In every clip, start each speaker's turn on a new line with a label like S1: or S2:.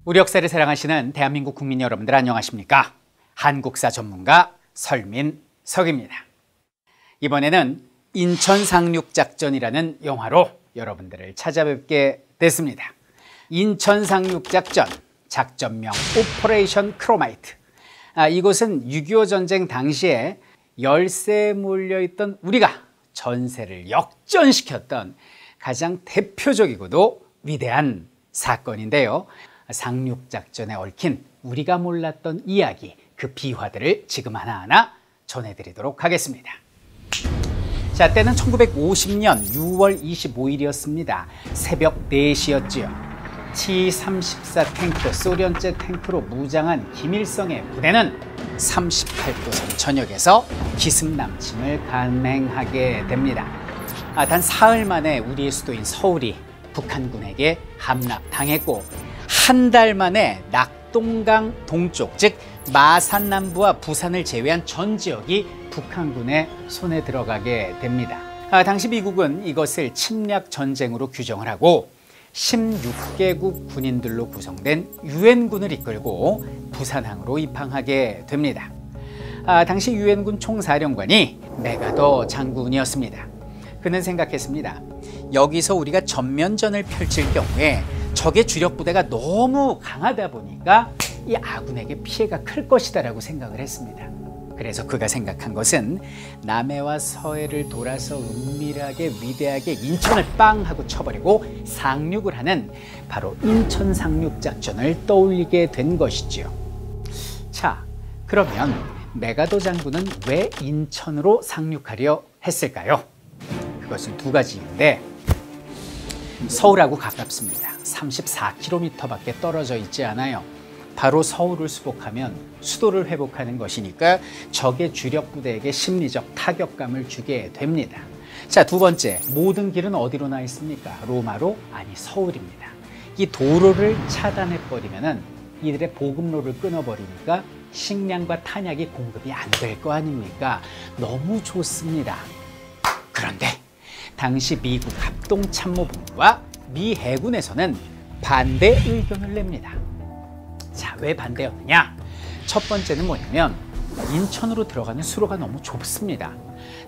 S1: 우리 역사를 사랑하시는 대한민국 국민 여러분들 안녕하십니까? 한국사 전문가 설민석입니다. 이번에는 인천상륙작전이라는 영화로 여러분들을 찾아뵙게 됐습니다. 인천상륙작전, 작전명 오퍼레이션 크로마이트. 이곳은 6.25 전쟁 당시에 열세에 몰려있던 우리가 전세를 역전시켰던 가장 대표적이고도 위대한 사건인데요. 상륙작전에 얽힌 우리가 몰랐던 이야기, 그 비화들을 지금 하나하나 전해드리도록 하겠습니다. 자, 때는 1950년 6월 25일이었습니다. 새벽 4시였지요. T-34 탱크, 소련제 탱크로 무장한 김일성의 부대는 38도선 전역에서 기습남침을 감행하게 됩니다. 단 사흘 만에 우리의 수도인 서울이 북한군에게 함락당했고, 한 달 만에 낙동강 동쪽, 즉 마산 남부와 부산을 제외한 전 지역이 북한군의 손에 들어가게 됩니다. 당시 미국은 이것을 침략 전쟁으로 규정을 하고 16개국 군인들로 구성된 유엔군을 이끌고 부산항으로 입항하게 됩니다. 당시 유엔군 총사령관이 메가더 장군이었습니다. 그는 생각했습니다. 여기서 우리가 전면전을 펼칠 경우에 적의 주력 부대가 너무 강하다 보니까 이 아군에게 피해가 클 것이다 라고 생각을 했습니다. 그래서 그가 생각한 것은 남해와 서해를 돌아서 은밀하게 위대하게 인천을 빵 하고 쳐버리고 상륙을 하는 바로 인천 상륙작전을 떠올리게 된 것이지요. 자, 그러면 메가더 장군은 왜 인천으로 상륙하려 했을까요? 그것은 두 가지인데, 서울하고 가깝습니다. 34km밖에 떨어져 있지 않아요. 바로 서울을 수복하면 수도를 회복하는 것이니까 적의 주력 부대에게 심리적 타격감을 주게 됩니다. 자, 두 번째, 모든 길은 어디로 나 있습니까? 로마로? 아니, 서울입니다. 이 도로를 차단해버리면은 이들의 보급로를 끊어버리니까 식량과 탄약이 공급이 안 될 거 아닙니까? 너무 좋습니다. 그런데 당시 미국 합동참모본부와 미 해군에서는 반대 의견을 냅니다. 자, 왜 반대였느냐? 첫 번째는 뭐냐면 인천으로 들어가는 수로가 너무 좁습니다.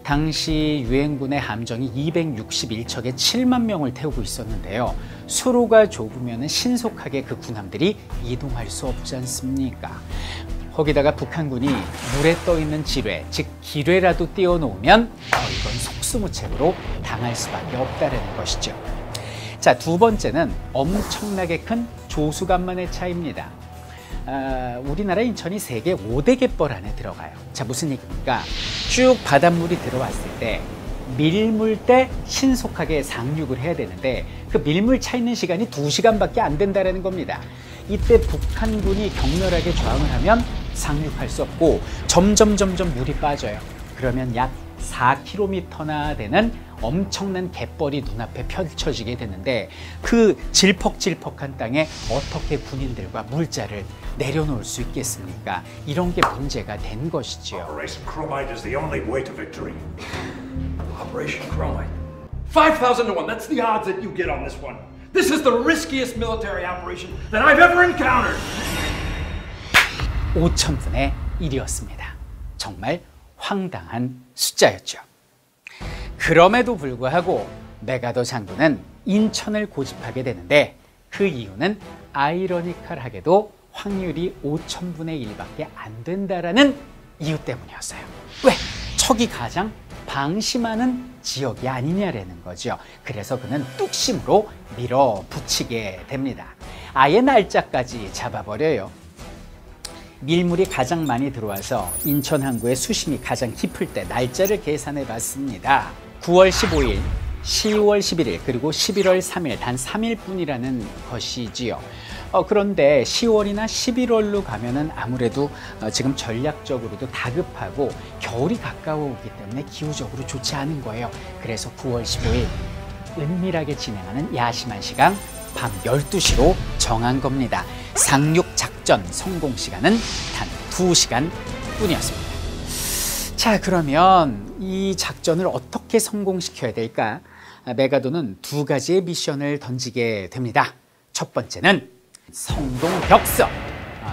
S1: 당시 유엔군의 함정이 261척에 7만 명을 태우고 있었는데요. 수로가 좁으면 신속하게 그 군함들이 이동할 수 없지 않습니까? 거기다가 북한군이 물에 떠있는 지뢰, 즉 기뢰라도 띄워놓으면 이건 속수무책으로 당할 수밖에 없다는 것이죠. 자, 두 번째는 엄청나게 큰 조수간만의 차이입니다. 우리나라 인천이 세계 5대 갯벌 안에 들어가요. 자, 무슨 얘기입니까? 쭉 바닷물이 들어왔을 때 밀물 때 신속하게 상륙을 해야 되는데 그 밀물 차 있는 시간이 2시간밖에 안 된다는 겁니다. 이때 북한군이 격렬하게 저항을 하면 상륙할 수 없고 점점 물이 빠져요. 그러면 약 4km나 되는 엄청난 갯벌이 눈앞에 펼쳐지게 되는데 그 질퍽질퍽한 땅에 어떻게 군인들과 물자를 내려놓을 수 있겠습니까? 이런 게 문제가 된 것이지요.
S2: Operation Chromite is the only way to victory. Operation Chromite. 5,000 to 1. That's the odds that you get on this one. This is the riskiest military operation that I've ever encountered.
S1: 5,000분의 1이었습니다. 정말 황당한 숫자였죠. 그럼에도 불구하고 메가더 장군은 인천을 고집하게 되는데 그 이유는 아이러니컬하게도 확률이 5,000분의 1밖에 안 된다라는 이유 때문이었어요. 왜? 적이 가장 방심하는 지역이 아니냐라는 거죠. 그래서 그는 뚝심으로 밀어붙이게 됩니다. 아예 날짜까지 잡아버려요. 밀물이 가장 많이 들어와서 인천 항구의 수심이 가장 깊을 때 날짜를 계산해 봤습니다. 9월 15일, 10월 11일, 그리고 11월 3일, 단 3일뿐이라는 것이지요. 그런데 10월이나 11월로 가면은 아무래도 지금 전략적으로도 다급하고 겨울이 가까워오기 때문에 기후적으로 좋지 않은 거예요. 그래서 9월 15일 은밀하게 진행하는 야심한 시간 밤 12시로 정한 겁니다. 상륙 작전 성공 시간은 단 2시간 뿐이었습니다. 자, 그러면 이 작전을 어떻게 성공시켜야 될까? 메가더는 두 가지의 미션을 던지게 됩니다. 첫 번째는 성동벽서,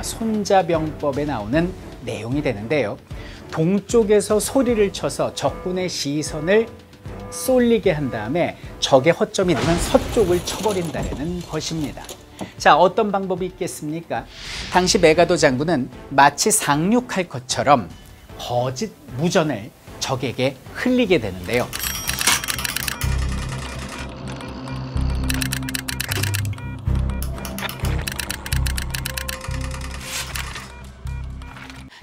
S1: 손자병법에 나오는 내용이 되는데요. 동쪽에서 소리를 쳐서 적군의 시선을 쏠리게 한 다음에 적의 허점이 되면 서쪽을 쳐버린다는 것입니다. 자, 어떤 방법이 있겠습니까? 당시 메가도 장군은 마치 상륙할 것처럼 거짓 무전을 적에게 흘리게 되는데요.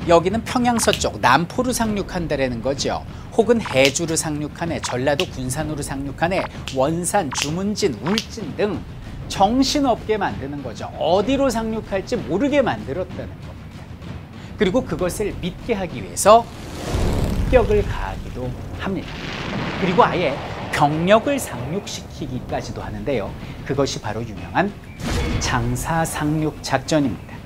S1: 여기는 평양 서쪽 남포로 상륙한다라는 거죠. 혹은 해주로 상륙하네, 전라도 군산으로 상륙하네, 원산, 주문진, 울진 등 정신없게 만드는 거죠. 어디로 상륙할지 모르게 만들었다는 겁니다. 그리고 그것을 믿게 하기 위해서 격을 가하기도 합니다. 그리고 아예 병력을 상륙시키기까지도 하는데요. 그것이 바로 유명한 장사상륙 작전입니다.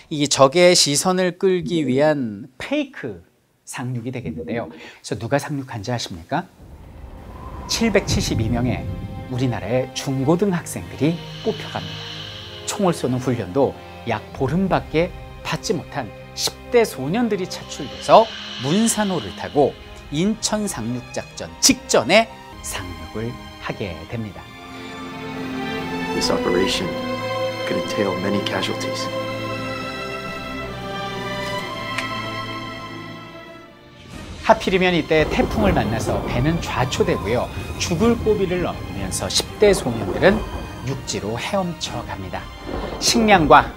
S1: 이 적의 시선을 끌기 위한 페이크 상륙이 되겠는데요. 그래서 누가 상륙한지 아십니까? 772명의 우리나라의 중고등학생들이 뽑혀갑니다. 총을 쏘는 훈련도 약 보름밖에 받지 못한 10대 소년들이 차출돼서 문산호를 타고 인천 상륙작전 직전에 상륙을 하게 됩니다.
S3: This operation could entail many casualties.
S1: 하필이면 이때 태풍을 만나서 배는 좌초되고요. 죽을 고비를 넘으면서 10대 소년들은 육지로 헤엄쳐 갑니다. 식량과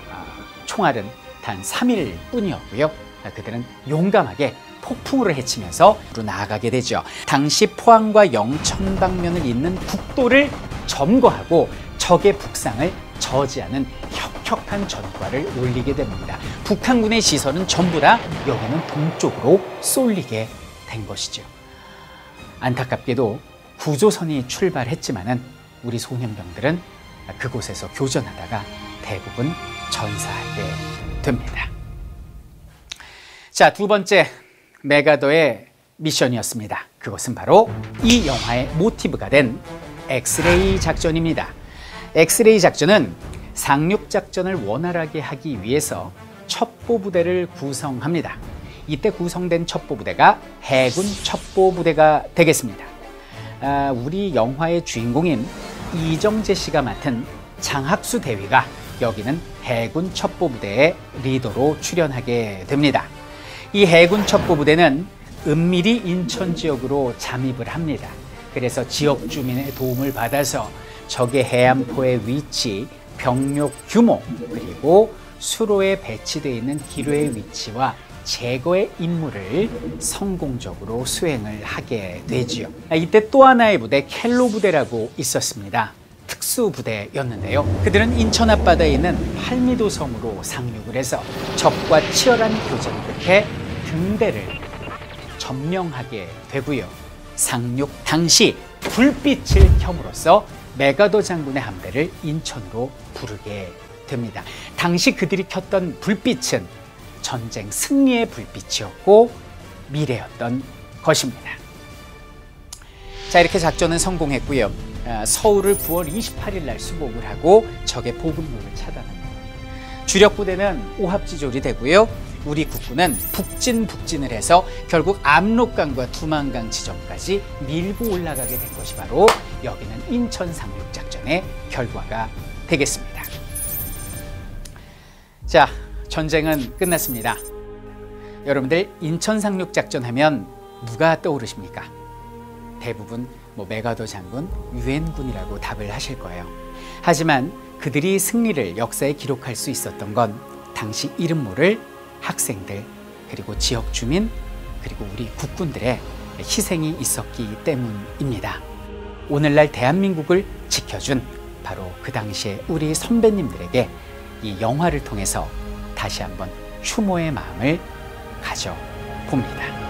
S1: 총알은 단 3일 뿐이었고요. 그들은 용감하게 폭풍우를 헤치면서 나아가게 되죠. 당시 포항과 영천 방면을 잇는 국도를 점거하고 적의 북상을 저지하는 혁혁한 전과를 올리게 됩니다. 북한군의 시선은 전부 다 여기는 동쪽으로 쏠리게 된 것이죠. 안타깝게도 구조선이 출발했지만은 우리 소년병들은 그곳에서 교전하다가 대부분 전사하게 됩니다. 자, 두 번째 메가더의 미션이었습니다. 그것은 바로 이 영화의 모티브가 된 엑스레이 작전입니다. 엑스레이 작전은 상륙작전을 원활하게 하기 위해서 첩보부대를 구성합니다. 이때 구성된 첩보부대가 해군 첩보부대가 되겠습니다. 우리 영화의 주인공인 이정재 씨가 맡은 장학수 대위가 여기는 해군 첩보부대의 리더로 출연하게 됩니다. 이 해군 첩보부대는 은밀히 인천 지역으로 잠입을 합니다. 그래서 지역 주민의 도움을 받아서 적의 해안포의 위치, 병력 규모, 그리고 수로에 배치되어 있는 기뢰의 위치와 제거의 임무를 성공적으로 수행을 하게 되지요. 이때 또 하나의 부대, 켈로 부대라고 있었습니다. 특수부대였는데요. 그들은 인천 앞바다에 있는 팔미도 섬으로 상륙을 해서 적과 치열한 교전 끝에 등대를 점령하게 되고요. 상륙 당시 불빛을 켬으로써 메가더 장군의 함대를 인천으로 부르게 됩니다. 당시 그들이 켰던 불빛은 전쟁 승리의 불빛이었고 미래였던 것입니다. 자, 이렇게 작전은 성공했고요. 서울을 9월 28일 날 수복을 하고 적의 보급로를 차단합니다. 주력 부대는 오합지졸이 되고요. 우리 국군은 북진을 해서 결국 압록강과 두만강 지점까지 밀고 올라가게 된 것이 바로 여기는 인천 상륙작전의 결과가 되겠습니다. 자, 전쟁은 끝났습니다. 여러분들 인천 상륙작전 하면 누가 떠오르십니까? 대부분 메가더 장군, 유엔군이라고 답을 하실 거예요. 하지만 그들이 승리를 역사에 기록할 수 있었던 건 당시 이름 모를 학생들, 그리고 지역 주민, 그리고 우리 국군들의 희생이 있었기 때문입니다. 오늘날 대한민국을 지켜준 바로 그 당시에 우리 선배님들에게 이 영화를 통해서 다시 한번 추모의 마음을 가져봅니다.